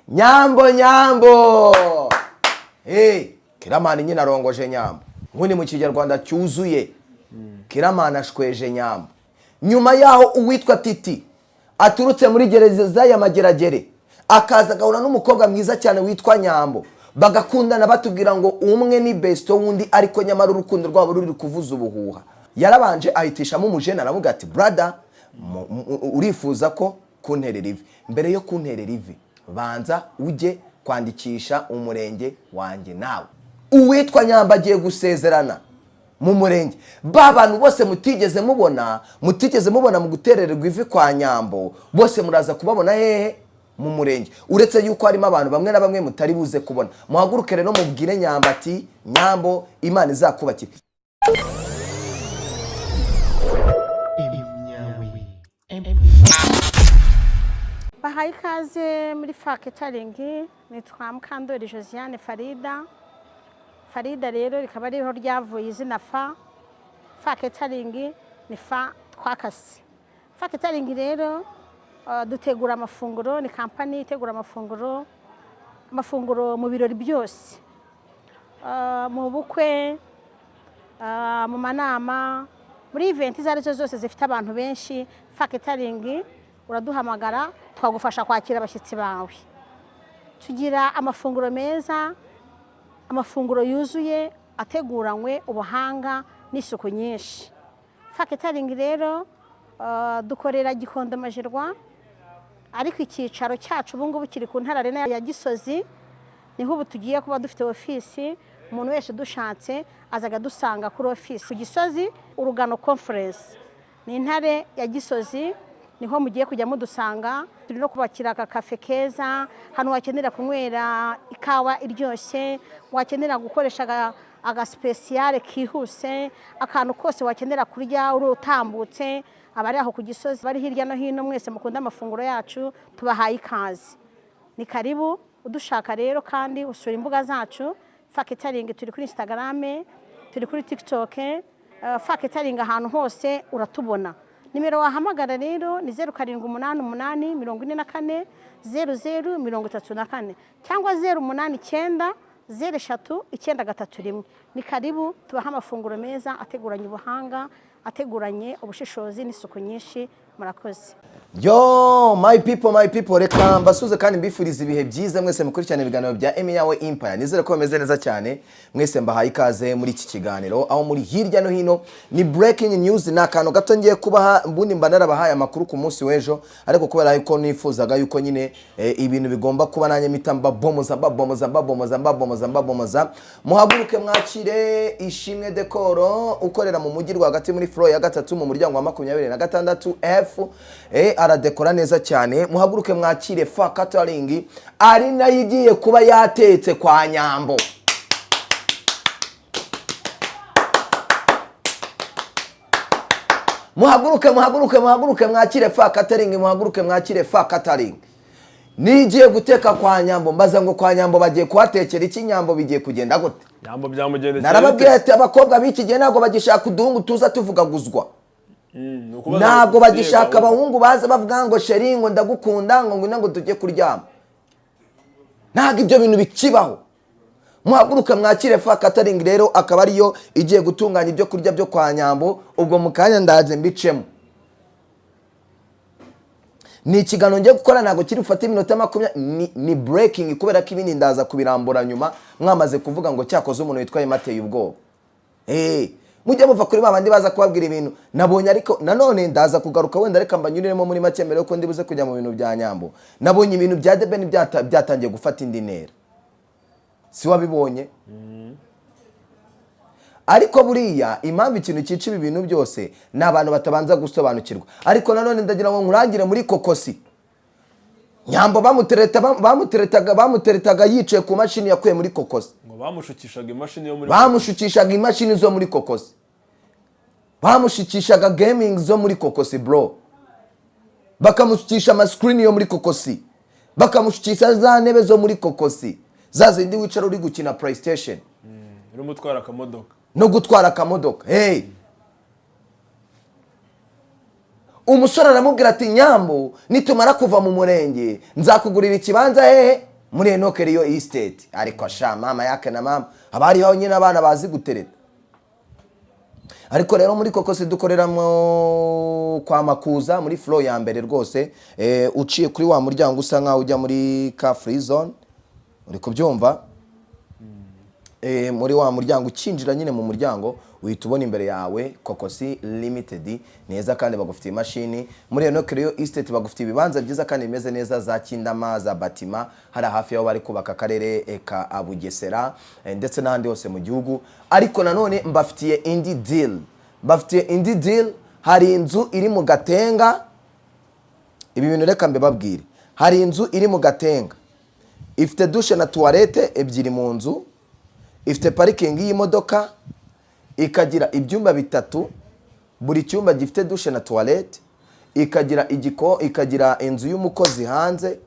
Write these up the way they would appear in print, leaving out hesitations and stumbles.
Nyambo Nyambo. Kiramana nyine arongoje Nyambo. Nkuni mu Kinyarwanda cyuzuye. Kiramana ashweje Nyambo. Nyuma yaho uwitwa Titi aturutse muri gereza ya Mageragere akaza gahura n'umukobwa mwiza cyane witwa Nyambo. Bagakundana batubwira ngo umwe ni besto wundi ariko nyamara urukundo rwabo ruri kuvuza ubuhuha. Yarabanje ahitishamo umujene aravuga ati brother urifuza ko kunterera ivi. Mbere yo kunterera ivi banza uje kwandikisha umurenge wanjye nawe. Uwitwa Nyambo agiye gusezerana mu murenge. Babantu bose mutigeze mubona mu guterererwa ivi kwa Nyambo bose muraza kubabona hehe mu murenge. Uretse yuko harimo abantu bamwe na bamwe mutari buze kubona. Muhaguruke rero mubwire Nyambo ati Nyambo Imana izakubakira. Bahaye ikaze muri Faketaringi, nitwa Mukandori Josiane Farida rero rikaba ariho ryavuye izina Faketaringi ni fa twakase. Faketaringi rero dutegura amafunguro, ni kampani itegura amafunguro mu birori byose, mu bukwe, mu manama, muri event izo arizo zose zifite abantu benshi. Faketaringi uraduhamagara twagufasha kwakira abashyitsi bawe. Tugira amafunguro meza, amafunguro yuzuye ateguranywe ubuhanga n'isuku nyinshi. Faketaringi rero dukorera Gikondo Majerwa, ariko icyicaro cyacu ubu ngubu kiri ku Ntara Arena ya Gisozi. Niho ubu tugiye kuba dufite ofisi. Umuntu wese dushatse azaga dusanga kuri ofisi ku Gisozi Urugano Conference. Ni Intare ya Gisozi, niho mugiye kujya mudusanga. Turi no kubakira aka cafe keza, hano wakenera kunywera ikawa iryoshye, wakenera gukoresha aga special kihuse, akantu kose wakenera kurya urutambutse. Abari aho ku Gisozi bari hirya no hino mwese mukunda amafunguro yacu, tubahaye ikaze. Ni karibu udushaka rero kandi usura imbuga zacu. Faketaringi turi kuri Instagram, turi kuri TikTok. Faketaringi ahantu hose uratubona. Nimero wahamagara rero ni 0788 44 00 cyangwa 089 03 931. Ni karibu tubaha amafunguro meza ateguranye ubuhanga, ateguranye ubushishozi n'isuku nyinshi. Murakoze. Yo my people reka mbasuze kandi mbifuriza ibihe byiza mwese mukurikirana ibiganiro bya EMMY Empire. Nizere ko bameze neza cyane. Mwese mbahaye ikaze muri iki kiganiro aho muri hirya no hino ni breaking news. Na kantu gato ngiye kubaha mbundi mbanara bahaye amakuru ku munsi w'ejo, ariko kubera yuko nifuzaga yuko nyine ibintu bigomba kuba nanye mitamba bomoza. Muhaguruke mwakire Ishimwe Dekoro ukorera mu mujyi rwagati muri floor ya gatatu mu muryango wa 26F. Aradekora neza cyane. Muhaguruke mwakire Faketaringi ari nayo igiye kuba yatetse kwa Nyambo. Muhaguruke mwakire Faketaringi, muhaguruke mwakire Faketaringi. Nigiye guteka kwa Nyambo, mbaza ngo kwa Nyambo bagiye kuhatekera iki? Nyambo bigiye kugenda gute? Nyambo byamugendekeye. Narababwiye ati abakobwa biki gihe ntago bagishaka uduhungu tuza tuvugaguzwa. Ntabwo bagishaka abahungu baza bavuga ngo sheri ngo ndagukunda ngo ngwino ngo tujye kuryama. Ntabwo ibyo bintu bikibaho. Muhaguruka mwakire Faketaringi rero akaba ariyo igiye gutunganya ibyo kurya byo kwa Nyambo. Ubwo mukanya ndaje mbicemo. Ni ikiganiro ngiye gukora ntago kiri ufata iminota 20, ni breaking kubera ko ibindi ndaza kubirambura nyuma mwamaze kuvuga ngo cyakoze umuntu witwaye mateye ubwoba. Mujye muva kuri babandi baza kubabwira ibintu nabonye, ariko nanone ndaza kugaruka wenda reka mbanyuriremo muri make mbere yuko ndibuze kujya mu bintu bya Nyambo. Nabonye ibintu bya debeni byatangiye gufata indi ntera. Si wabibonye? Ariko buriya impamvu ikintu cyica ibi bintu byose ni abantu batabanza gusobanukirwa. Ariko nanone ndagira ngo nkurangire muri kokosi. Nyambo bamuteretaga yicaye ku mashini yakuye muri kokosi. Ngo bamushukishaga imashini yo muri bamushukishaga imashini zo muri kokosi. Bamushukishaga gaming zo muri kokosi bro. Bakamushukisha ama screen yo muri kokosi. Bakamushukisha za ntebe zo muri kokosi. Zazindi wicara uri gukina PlayStation. Uri mutwara akamodoka. No gutwara akamodoka. Umusore aramubwira ati Nyambo nitumara kuva mu murenge nzakugurira ikibanza hehe muri Enoke Riyo Estate. Ariko sha mama yake na mama abariho nyine abana bazi gutereta. Ariko rero muri Kokose dukoreramo kwa Makuza muri floor ya mbere rwose, uciye kuri wa muryango usa nkaho ujya muri car free zone, uri kubyumva. Muri wa muryango ukinjira nyine mu muryango uhita ubona imbere yawe Kokose Limited neza, kandi bagufitiye imashini. Muri Enoke Riyo Estate bagufitiye ibibanza byiza kandi bimeze neza za Kindama, za Batima, hari hafi yaho bari kubaka akarere ka Bugesera ndetse n'ahandi hose mu gihugu. Ariko nanone mbafitiye indi deal, hari inzu iri mu Gatenga. Ibi bintu reka mbibabwire, hari inzu iri mu Gatenga ifite douche na toilette ebyiri mu nzu, ifite parking y'imodoka, ikagira ibyumba bitatu, buri cyumba gifite douche na toilette, ikagira inzu y'umukozi hanze,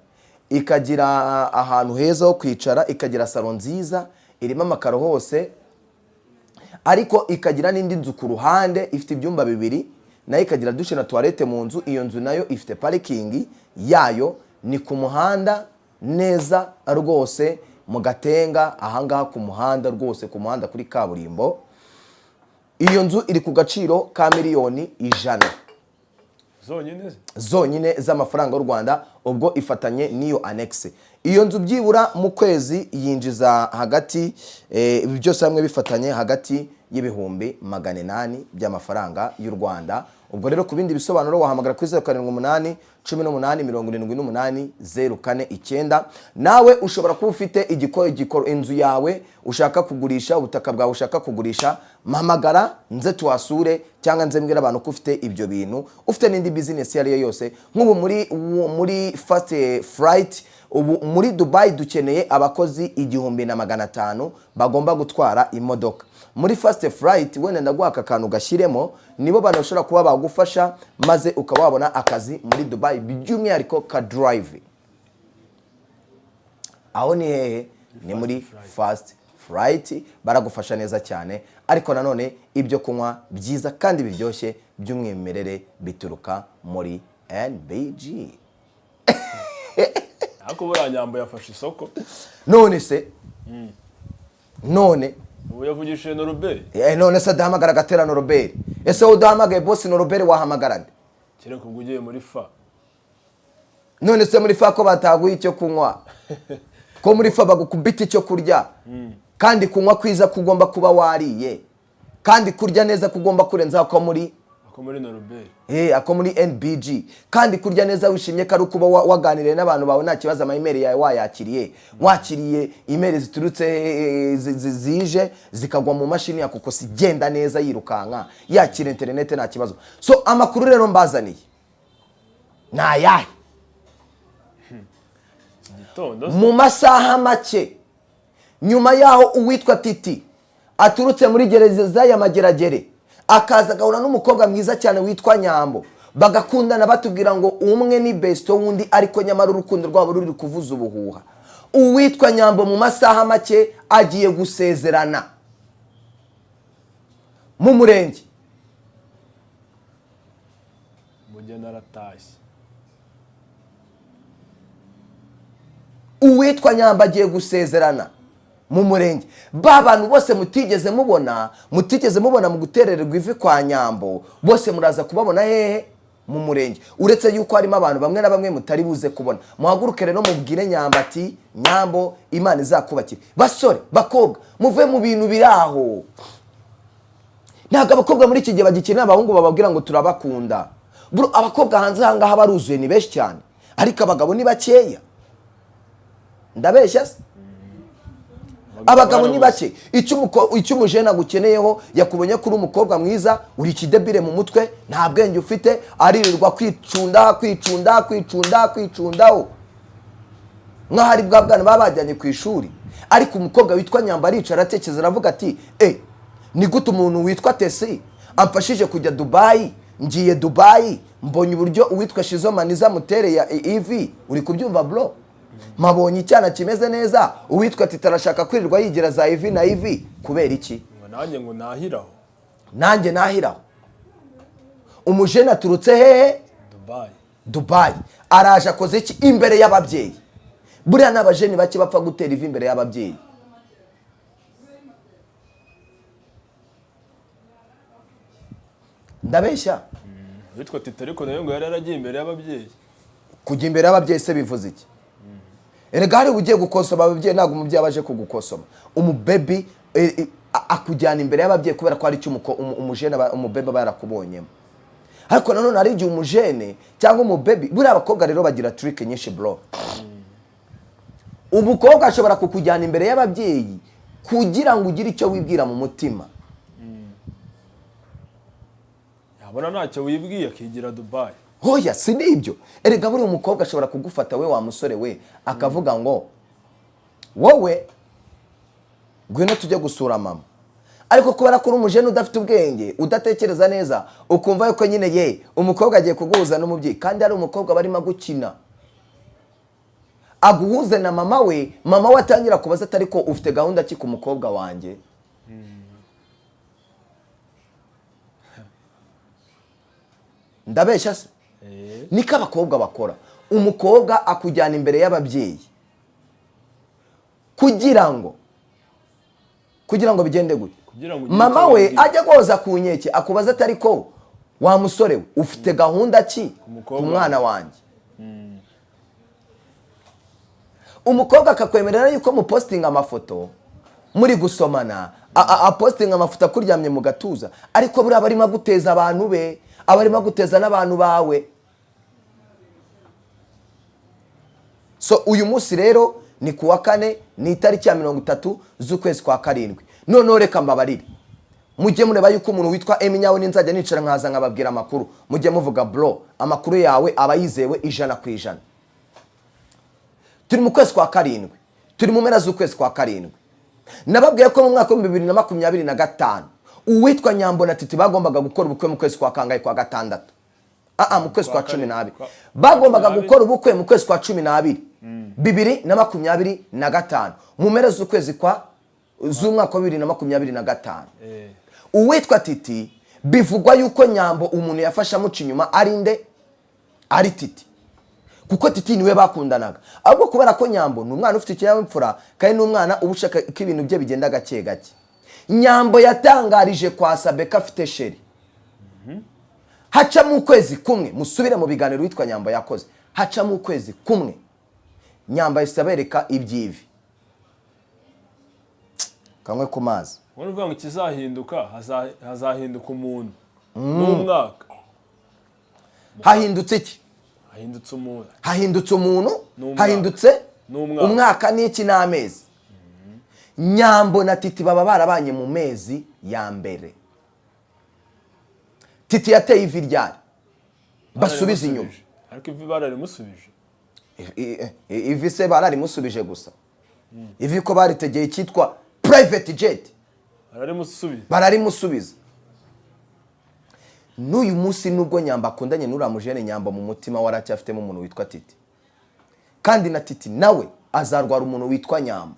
ikagira ahantu heza ho kwicara, ikagira salon nziza irimo amakaro hose, ariko ikagira n'indi nzu ku ruhande ifite ibyumba bibiri, nayo ikagira douche na toilette mu nzu. Iyo nzu nayo ifite parking yayo, ni ku muhanda neza rwose mu Gatenga, ahangaha ku muhanda rwose, ku muhanda kuri kaburimbo. Iyo nzu iri ku gaciro ka miliyoni 100 zonyine z'amafaranga y'u Rwanda, ubwo ifatanye n'iyo annexe. Iyo nzu byibura mu kwezi yinjiza hagati byose hamwe bifatanye hagati y'ibihumbi 800 by'amafaranga y'u Rwanda. Ubwo rero ku bindi bisobanuro wahamagara kuri 078 18 049. Nawe ushobora kuba ufite inzu yawe ushaka kugurisha, ubutaka bwawe ushaka kugurisha, mpamagara nze tuwasure, cyangwa nze mbwira abantu ko ufite ibyo bintu, ufite n'indi business yari yose. Nk'ubu muri Fast Flight, ubu muri Dubai dukeneye abakozi 1500 bagomba gutwara imodoka. Muri Fast Flight wenda ndaguha aka kantu gashyiremo, nibo bantu bashobora kuba bagufasha maze ukaba wabona akazi muri Dubai, by'umwihariko ka drive. Aho ni hehe? Ni muri Fast Flight, baragufasha neza cyane. Ariko nanone ibyo kunywa byiza kandi biryoshye by'umwimerere bituruka muri NBG. Ako buriya Nyambo yafashe isoko. None se none ubu yavugishije no Robert. None se dahamagara gaterano Robert. Ese udahamagaye boss no Robert wahamagara? Kereka ubwo ugiye muri fa. None se muri fa ko bataguye icyo kunywa? Ko muri fa bagukubita icyo kurya? Kandi kunywa kwiza kugomba kuba wariye, kandi kurya neza kugomba kurenza ko muri no Robert. Ako muri NBG. Kandi kurya neza wishimye kari kuba waganiriye n'abantu bawe nta kibazo, ama email yawe wakiriye email ziturutse zije zikagwa mu mashini ya Kokose igenda neza yirukanka, yakira internet nta kibazo. So amakuru rero mbazaniye na yahe mu masaha make nyuma yaho uwitwa Titi aturutse muri gereza ya Mageragere akaza gahura n'umukobwa mwiza cyane witwa Nyambo, bagakundana batubwira ngo umwe ni besto wundi, ariko nyamara urukundo rwabo ruri kuvuza ubuhuha. Uwitwa Nyambo mu masaha make agiye gusezerana mu Murenge. Mugena aratashye. Uwitwa Nyambo agiye gusezerana mu Murenge. Bantu bose mutigeze mubona mu guterererwa ivi kwa Nyambo, bose muraza kubabona hehe? Mu Murenge. Uretse yuko harimo abantu bamwe na bamwe mutari buze kubona. Muhaguruke rero mubwire Nyambo ati Nyambo Imana izakubakira. Basore bakobwa muve mu bintu biraho. Ntago abakobwa muri iki gihe bagikenera abahungu bababwira ngo turabakunda. Bro, abakobwa hanze hanga baruzuye ni benshi cyane, ariko abagabo ni bakeya. Ndabeshya se? Abagabo ni bake. Icyo umujena gukeneyeho yakubonye kuri umukobwa mwiza, uri kidebire mu mutwe, nta bwenge ufite, aririrwa kwicundaho nk'ahari bwa bwana babajyanye ku ishuri. Ariko umukobwa witwa Nyambo aricara atekereza, aravuga ati ni gute umuntu witwa Tesi amfashije kujya Dubai, ngiye Dubai, mbonye uburyo uwitwa Shizomaniza mutereye ivi. Uri kubyumva bro? Mabonye icyana kimeze neza, uwitwa Titi arashaka kwirirwa yigira za ivi na ivi kubera iki? Nanjye ngo nahiraho. Nanjye nahiraho. Umujena turutse hehe? Dubai. Araje akoze iki imbere y'ababyeyi? buriya n'abajeni bake bapfa gutera ivi imbere y'ababyeyi. Ndabeshya witwa Titi ariko nayo ngo yari yaragiye imbere y'ababyeyi. Kujya imbere y'ababyeyi se bivuze iki? Erega hari ugiye gukosoma ababyeyi ntabwo umubyeyi abaje kugukosoma. Umubebi akujyana imbere y'ababyeyi kubera ko hari icyo umujene umubebe barakubonyemo. Ariko nanone hari igihe umujene cyangwa umubebi buriya abakobwa rero bagira trick nyinshi bro. Umukobwa ashobora kukujyana imbere y'ababyeyi kugira ngo ugire icyo wibwira mu mutima. Yabona ntacyo wibwiye akigira Dubai. Hoya si nibyo. Erega buri umukobwa ashobora kugufata we wa musore we akavuga ngo wowe ngwino tujye gusura mama. Ariko kubera ko umujene udafite ubwenge udatekereza neza ukumva yuko nyine ye umukobwa agiye kuguhuza n'umubyeyi kandi ari umukobwa barimo gukina. Aguhuze na mama we atangira kubaza atari ko ufite gahunda ki ku mukobwa wanjye. Ndabeshya se? Niko abakobwa bakora. Umukobwa akujyana imbere y'ababyeyi kugira ngo bigende gute? Mama we ajya goza ku nkeke akubaza atari ko wa musore we ufite gahunda ki ku mwana wanjye. Umukobwa akakwemerera yuko mu posting amafoto muri gusomana posting amafoto akuryamye mu gatuza ariko buri abarimo guteza abantu be abarimo guteza n'abantu bawe. So uyu munsi rero ni kuwa kane ni itariki ya 30 z'ukwezi kwa karindwi. None reka mbabarire mujye mureba yuko umuntu witwa EMMY nyawe ninzajya nicara nkaza nkababwira amakuru mujye muvuga bro amakuru yawe aba yizewe 100%. Turi mu kwezi kwa karindwi, turi mu mpera z'ukwezi kwa karindwi. Nababwiye ko mu mwaka wa 2025 uwitwa Nyambo na Titi bagombaga gukora ubukwe mu kwezi kwa kangahe kwa gatandatu. Mu kwezi kwa 12 bagombaga gukora ubukwe mu kwezi kwa 12 2025 mu mpera z'ukwezi kwa z'umwaka wa 2025. Uwitwa Titi bivugwa yuko Nyambo umuntu yafasha muca inyuma ari nde? Ari Titi. Kuko Titi niwe bakundanaga. Ahubwo kubera ko Nyambo ni umwana ufite ikinyabupfura kandi ni umwana ubushaka ko ibintu bye bigenda gake gake. Nyambo yatangarije kwa Sabeka afite sheri. Haca mu kwezi kumwe musubire mu biganiro witwa Nyambo yakoze. Haca mu kwezi kumwe Nyambo isabereka ibyivi. Kamwe ku mazi. Wari uvuga ngo kizahinduka hazahinduka umuntu. N'umwaka. Hahindutse iki? Hahindutse umuntu. Hahindutse umuntu? Hahindutse umwaka n'iki n'amezi. Nyambo na Titi baba barabanye mu mezi ya mbere. Titi yateye ivi ryari basubiza inyuma. Ariko ivi bararimusubije. Ivi se bararimusubije gusa. Ivi ko baritegeye cyitwa private jet. Bararimusubiza. N'uyu munsi nubwo Nyambo akundanye n'uramujene Nyambo mu mutima waracyafitemo umuntu witwa Titi. Kandi na Titi nawe azarwara umuntu witwa Nyambo.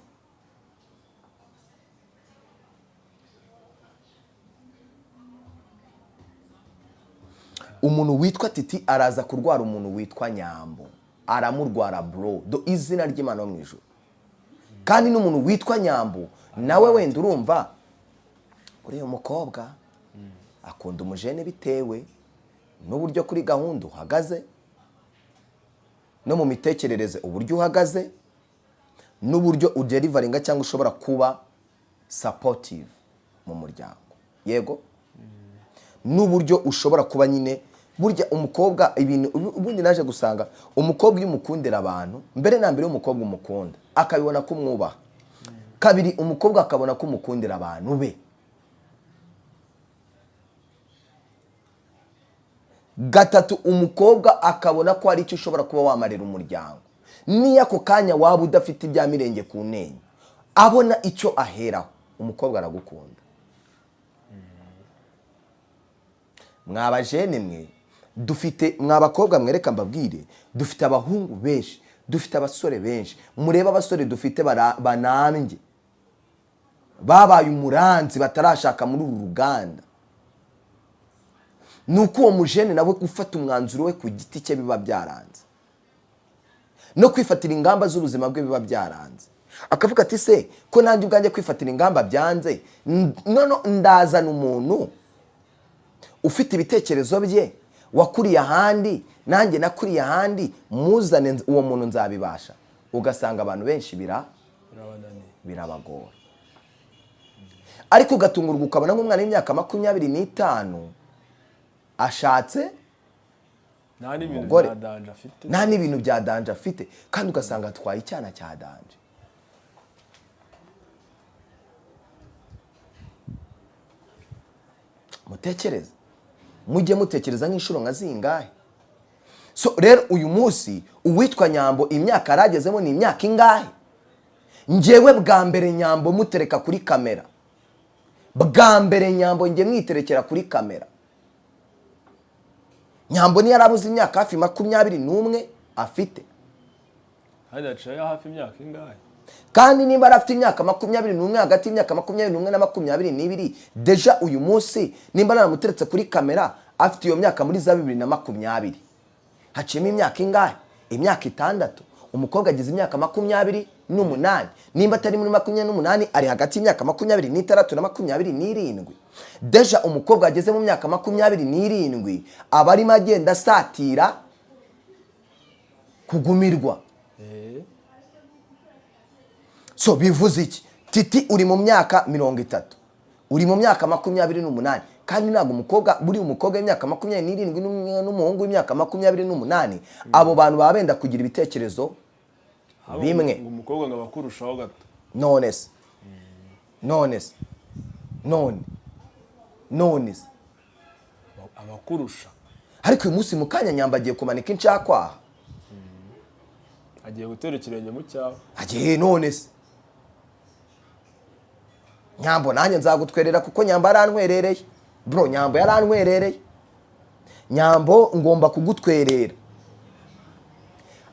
Umuntu witwa Titi araza kurwara umuntu witwa Nyambo. Aramurwara bro. Do izina ry'Imana mu ijuru. Kandi n'umuntu witwa Nyambo nawe wenda urumva uriya mukobwa akunda umujene bitewe n'uburyo kuri gahunda uhagaze no mu mitekerereze uburyo uhagaze n'uburyo udelivaringa cyangwa ushobora kuba supportive mu muryango. Yego n'uburyo ushobora kuba nyine burya umukobwa ibintu ubundi naje gusanga umukobwa iyo umukundira abantu mbere na mbere umukobwa umukunda akabibona ko umwubaha. Kabiri umukobwa akabona ko umukundira abantu be. Gatatu umukobwa akabona ko hari icyo ushobora kuba wamarira umuryango. Niyo ako kanya waba udafite ibya mirenge ku ntenyo abona icyo aheraho umukobwa aragukunda. Mwabajene mwe dufite mwabakobwa mwereka mbabwire dufite abahungu benshi dufite abasore benshi mureba abasore dufite banambye babaye umuranzi batarashaka muri uru ruganda. Nuko uwo mujene nawe gufata umwanzuro we ku giti cye biba byaranze. no kwifatira ingamba z'ubuzima bwe biba byaranze. Akavuga ati se ko nanjye ubwanjye kwifatira ingamba byanze, none ndazana umuntu ufite ibitekerezo bye wakuriye ahandi nanjye nakuriye ahandi, muzane uwo muntu nzabibasha. Ugasanga abantu benshi birabagora. Ariko ugatungurwa ukabona nk'umwana w'imyaka 25 ashatse umugore, nta n'ibintu bya danje afite, kandi ugasanga atwaye icyana cya danje. Mutekereza, mujye mutekereza nk'inshuro nka zingahe. So rero uyu munsi uwitwa Nyambo imyaka aragezemo ni imyaka ingahe? Njyewe bwa mbere Nyambo mutereka kuri kamera, bwa mbere Nyambo nge mwiterekera kuri kamera, Nyambo ni yarabuze imyaka hafi 21 afite. Hadacaye hafi imyaka ingahe? Kandi niba arafite imyaka 21, hagati y'imyaka 21 na 22, deja uyu munsi nimba naramuteretse kuri kamera afite iyo myaka muri za 2020, haciyemo imyaka ingahe? Imyaka 6. Umukobwa agize imyaka 28, nimba atari muri 28 ari hagati y'imyaka 26 na 27. Deja umukobwa ageze mu myaka 27 aba arimo agenda asatira kugumirwa. So bivuze iki? Titi uri mu myaka 30, uri mu myaka 28, kandi ntabwo umukobwa buri umukobwa w'imyaka 27 n'umuhungu w'imyaka 28, abo bantu baba benda kugira ibitekerezo bimwe. Umukobwa ngo abakurushaho gato. None abakurusha. Ariko uyu munsi mukanya Nyambo agiye kumanika incakwaha, agiye gutera ikirenge mu cyawe. Agiye none se Nyambo nanjye nzagutwerera kuko Nyambo arantwerereye. Bro, Nyambo yarantwerereye. Nyambo ngomba kugutwerera.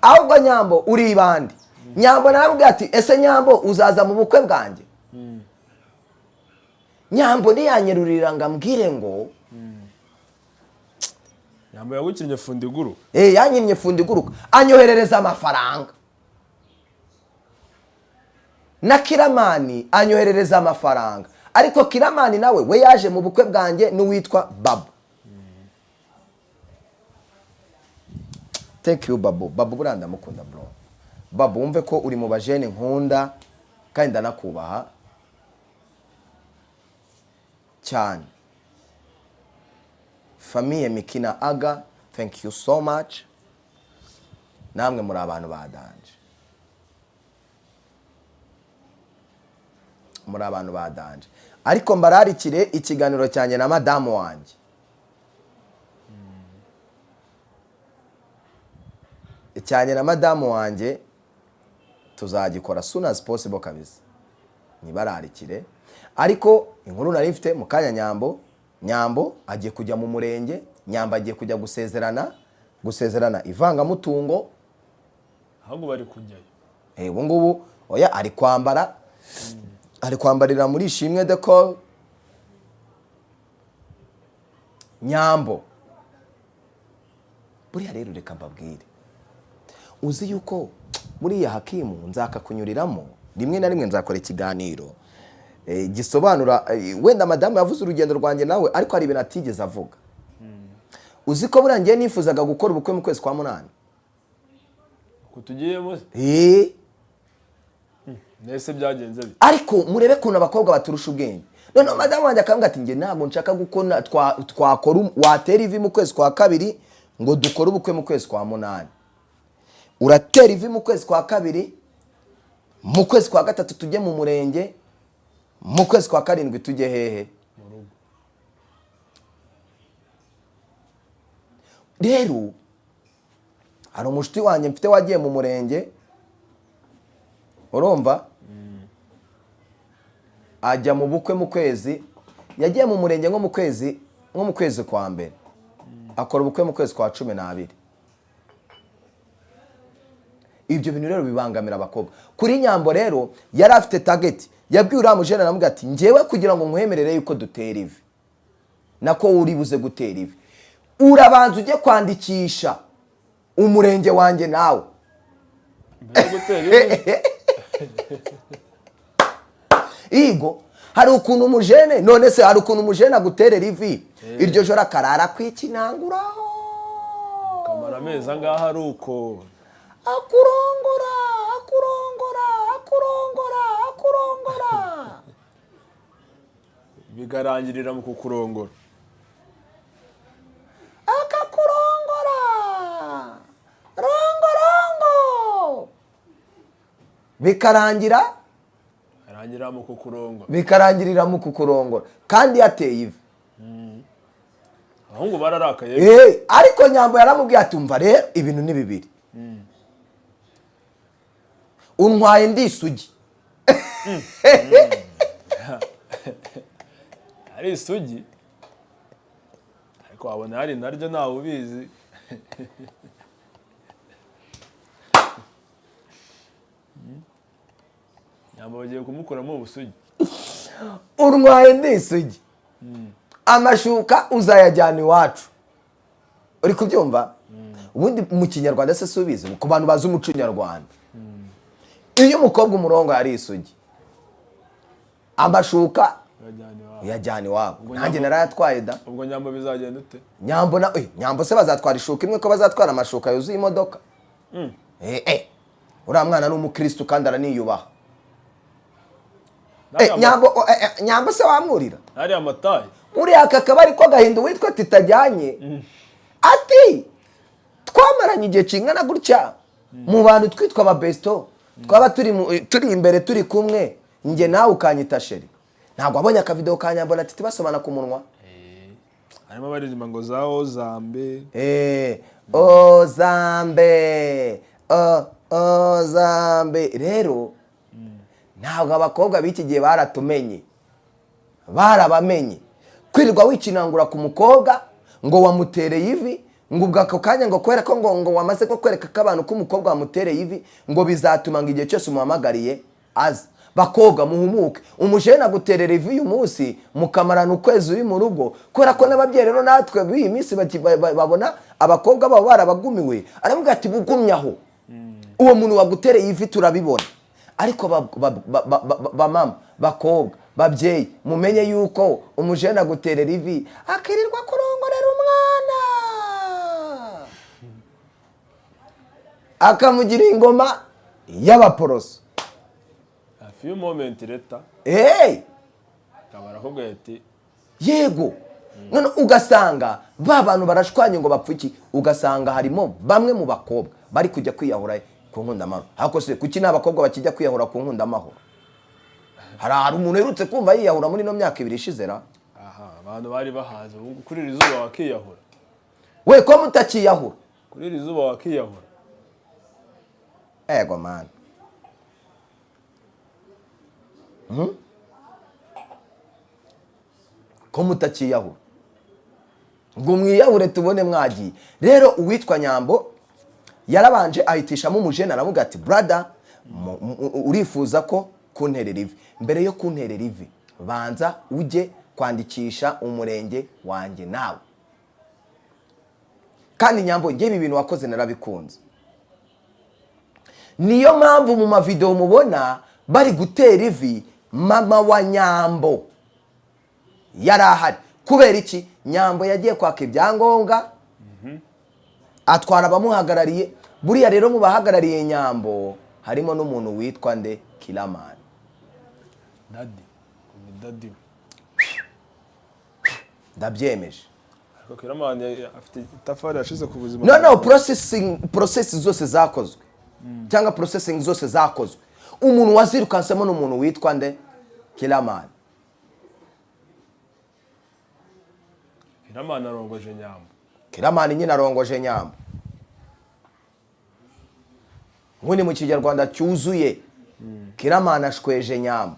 Ahubwo Nyambo uri ibandi. Nyambo narambwiye ati ese Nyambo uzaza mu bukwe bwanjye? Nyambo ntiyanyerurira ngambwire ngo Nyambo yagukinnye fundiguru. Yanyimye fundiguru, anyoherereza amafaranga. Na Kiramani anyoherereza amafaranga, ariko Kiramani nawe we yaje mu bukwe bwanjye n'uwitwa Babu. Thank you Babu. Babu buranda mukunda bro. Babu wumve ko uri mu bajene nkunda kandi ndanakubaha cyane. Famille Mikina Aga, thank you so much. Namwe muri abantu badanje. Muri abantu badanje. Ariko mbararikire ikiganiro cyanye na madamu wanjye. Cyanye na madamu wanjye tuzagikora soon as possible kabisa. Nibararikire. Ariko inkuru nari mfite mu kanya Nyambo agiye kujya mu Murenge, Nyambo agiye kujya gusezerana ivanga mutungo. Ahubwo bari kujyayo. Ubu ngubu oya ari kwambara. Ari kwambarira muri Ishimwe Decor. Nyambo buriya rero reka mbabwire, uzi yuko buriya Hakimu nzakakunyuriramo rimwe na rimwe, nzakora ikiganiro gisobanura wenda madamu yavuze urugendo rwanjye nawe, ariko hari ibintu atigeze avuga. Uzi ko buriya ngiye nifuzaga gukora ubukwe mu kwezi kwa 8. Kutugiyemo nese byagenze bite? Ariko murebe kuntu abakobwa baturusha ubwenge. None madamu wanjye akambwira ati nge ntabwo nshaka gukona twakora watera ivi mu kwezi kwa 2 ngo dukore ubukwe mu kwezi kwa 8. Uratera ivi mu kwezi kwa 2, mu kwezi kwa 3 tujye mu Murenge, mu kwezi kwa 7 tujye hehe? Mu rugo. Rero hari umushiti wanjye mfite wagiye mu Murenge, urumva? Ajya mu bukwe mu kwezi, yagiye mu Murenge nko mu kwezi kwa mbere, akora ubukwe mu kwezi kwa 12. Ibyo bintu rero bibangamira abakobwa. Kuri Nyambo rero yari afite target, yabwiye uriya mujene aramubwira ati ngewe kugira ngo nkwemerere yuko dutera ivi, nako uri buze gutera ivi, urabanza ujye kwandikisha Umurenge wanjye nawe. Igo hari ukuntu umujene none se hari ukuntu umujene aguterera ivi iryo joro akarara kwikinanguraho kamara amezi angaha ari uko akurongora bigarangirira mu kukurongora akakurongora rongorongo bikarangirira mu kukurongora kandi yateye ivi abahungu bararakaye ariko Nyambo yaramubwiye ati umva rero ibintu ni bibiri untwaye ndi isugi ari isugi ariko wabona hari naryo ntawe ubizi Nyambo bagiye kumukuramo ubusugi untwaye ndi isugi amashuka uzayajyana iwacu uri kubyumva ubundi mu kinyarwanda se subize ku bantu bazi umuco nyarwanda iyo umukobwa umurongo yari isugi amashuka yajyana iwabo nanjye narayatwaye da ubwo Nyambo bizagenda ute Nyambo se bazatwara ishuka imwe ko bazatwara amashuka yuzuye imodoka uriya mwana ni umukristo kandi araniyubaha Nyambo se wamwurira hari amataye uriya kakaba ariko gahinda witwa titajyanye ati twamaranye igihe kingana gutya mu bantu twitwa ababesto twaba turi imbere turi kumwe njye nawe ukanyita sheri ntabwo wabonye akavideo ka Nyambo na Titi basomana ku munwa harimo baririmba ngo za ozambe ozambe rero ntabwo abakobwa b'iki gihe barabamenye kwirirwa wikinangura ku mukobwa ngo wamutereye ivi ngo ubwo ako kanya ngo kubera ko ngo wamaze ko kwereka ko abantu ko umukobwa wamutereye ivi ngo bizatuma ngo igihe cyose umuhamagariye aza bakobwa muhumuke umujene aguterera ivi uyu munsi mukamarana ukwezi uri mu rugo kubera ko n'ababyeyi rero natwe b'iyi minsi babona abakobwa babo barabagumiwe aravuga ati bugumyaho uwo muntu wagutereye ivi turabibona ariko bamama bakobwa babyeyi mumenye yuko umujene aguterera ivi akirirwa kurongorera umwana akamugira ingoma y'abaporoso a few moment leta kabara ko gati yego none ugasanga ba bantu barashwanye ngo bapfuki ugasanga harimo bamwe mu bakobwa bari kujya kwiyahura ku nkundamahoro hako se kuki n'abakobwa bakijya kwiyahura ku nkundamahoro hari umuntu yerutse kumva yiyahura muri no myaka 2 ishize ra abantu bari bahaze kuri rizuba wakiyahura we ko mutakiyahura kuri rizuba wakiyahura ego man ko mutakiyahura ngo mwiyahure tubone mwagiye rero uwitwa Nyambo yarabanje ahitishamo umujene aravuga ati brother urifuza ko kunterera ivi mbere yo kunterera ivi banza uje kwandikisha umurenge wanjye nawe kandi Nyambo ngiye ibi bintu wakoze narabikunze niyo mpamvu mu mavideo mubona bari gutera ivi mama wa Nyambo yarahari kubera iki Nyambo yagiye kwaka ibyangombwa atwara abamuhagarariye buriya rero mu bahagarariye Nyambo harimo n'umuntu witwa nde Kiramani Daddy ndabyemeje ariko Kiramani afite itafari yashize ku buzima no process zose zakozwe cyangwa processing zose zakozwe umuntu wazirukansemo n'umuntu witwa nde Kiramani arongoje Nyambo Kiramani nyine arongoje Nyambo nkuni mu kinyarwanda cyuzuye Kiramani ashweje Nyambo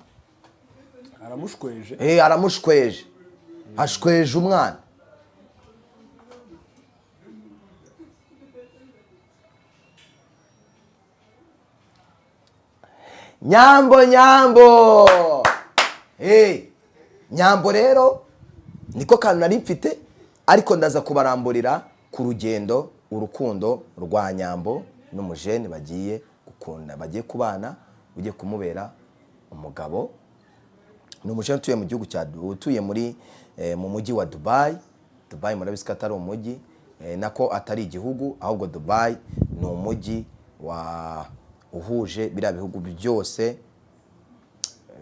aramushweje aramushweje ashweje umwana Nyambo Nyambo rero niko kantu nari mfite ariko ndaza kubaramburira ku rugendo urukundo rwa Nyambo n'umujene bagiye gukunda bagiye kubana ugiye kumubera umugabo. Ni umujene utuye mu gihugu utuye mu mujyi wa Dubai. Dubai murabizi ko atari umujyi nako atari igihugu, ahubwo Dubai ni umujyi uhuje biriya bihugu byose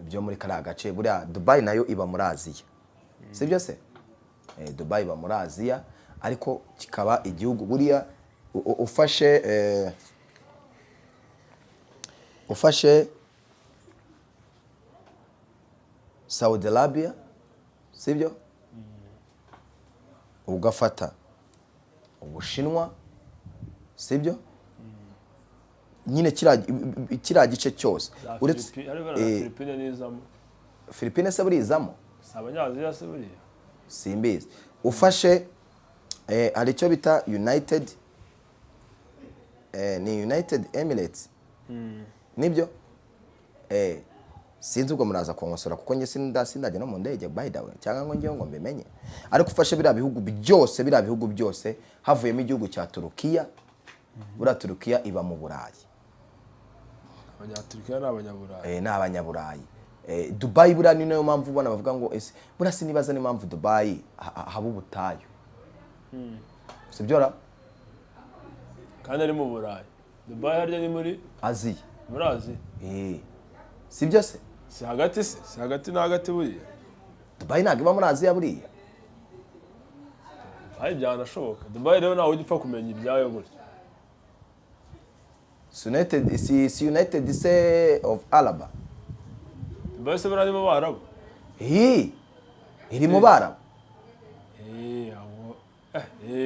byo muri kariya gace. Buriya Dubai nayo iba muri Aziya, si byo se? Dubai iba muri Aziya ariko kikaba igihugu buriya ufashe Saudi Arabia, si byo? Ugafata Ubushinwa, si byo? Nyine kiriya gice cyose uretse Philippines n'izamo. Philippines se burizamo? Abanyaziya se buriya simbizi. Ufashe hari icyo bita United Emirates, nibyo? Sinzi ubwo muraza kunkosora kuko njye sindajya no mu ndege by the way, cyangwa ngo ngiye ngo mbimenye. Ariko ufashe biriya bihugu byose havuyemo igihugu cya Turukiya. Buriya Turukiya iba mu Burayi. Abanyaturukiya n'abanyaburayi. Ni abanyaburayi. Dubai buriya ni nayo mpamvu ubona bavuga ngo ese buriya sinibaza ni mpamvu Dubai haba ubutayu. Si byo ra? Kandi ari mu Burayi. Dubai harya ni muri Aziya. Muri Aziya. Si byo se? Si hagati se? Si hagati na hagati buriya. Dubai ntabwo iba muri Aziya buriya. Dubai byanashoboka. Dubai rero nawe ugipfa kumenya ibyayo gutya. United States of Arab. Dubai se bari mu Barabu. Iri mu Barabu.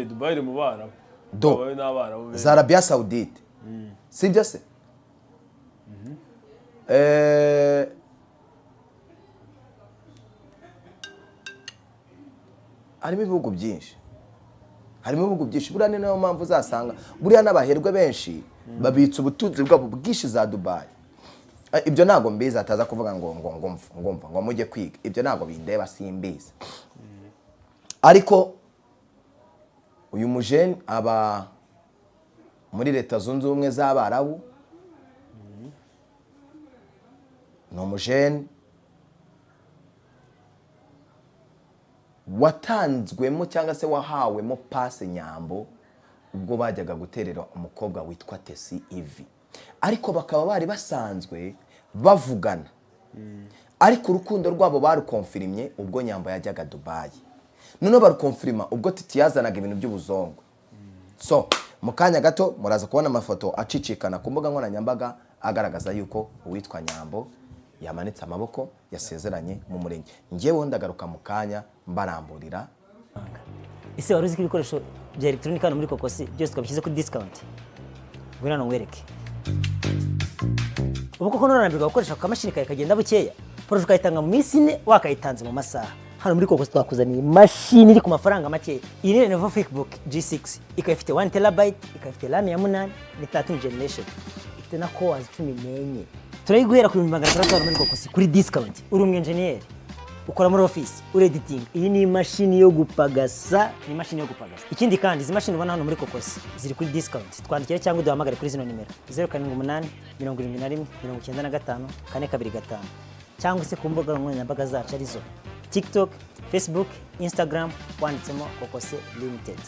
Dubai iri mu Barabu. Do. N'Abarabu. Arabia Saudite. Si byo se? Harimo ibihugu byinshi. Buriya ni nayo mpamvu uzasanga buriya n'abaherwe benshi babitsa ubutunzi bwabo bwinshi za Dubai. Ibyo ntago mbizi, ataza kuvuga ngo mujye kwiga. Ibyo ntago bindeba, simbizi. Ariko uyu mujene aba muri Leta Zunze Ubumwe z'Abarabu. Ni umujene watanzwemo cyangwa se wahawemo pase Nyambo ubwo bajyaga guterera umukobwa witwa Tesi Ivi. Ariko bakaba bari basanzwe bavugana. Ariko urukundo rwabo barukonfirimye ubwo Nyambo yajyaga Dubai. None barukonfirima ubwo Titi yazanaga ibintu by'ubuzongo. So mu kanya gato muraza kubona amafoto acicikana ku mbuga nkoranyambaga agaragaza yuko uwitwa Nyambo yamanitse amaboko yasezeranye mu Murenge. Ngewe ndagaruka mu kanya mbaramburira. Ese wari uzi ko ibikoresho bya electronic hano muri Kokosi byose twabishyize kuri discount? Ngwino nongwereke. Ubu koko nonanabirwa gukoresha akamashini kawe kagenda bukeya. Proje ukayitanga mu minsi 4 wakayitanze mu masaha. Hano muri Kokosi twakuzaniye imashini iri ku mafaranga make. Iyi ni Lenovo Thinkbook G6. Ikafite 1 TB, ikafite RAM ya 8 ni 13 generation. Ifite na cores 14. Turayiguhera ku 1600 muri Kokosi kuri discount. Uri umwengineer, ukora muri office, uri editing. Iyi ni imashini yo gupagasa, Ikindi kandi izi mashini ubona hano muri Kokosi ziri kuri discount. Twandikire cyangwa duhamagare kuri zino nimero 078 71 95 425 cyangwa se ku mbuga nkoranyambaga zacu arizo TikTok, Facebook, Instagram wanditsemo Kokosi Limited.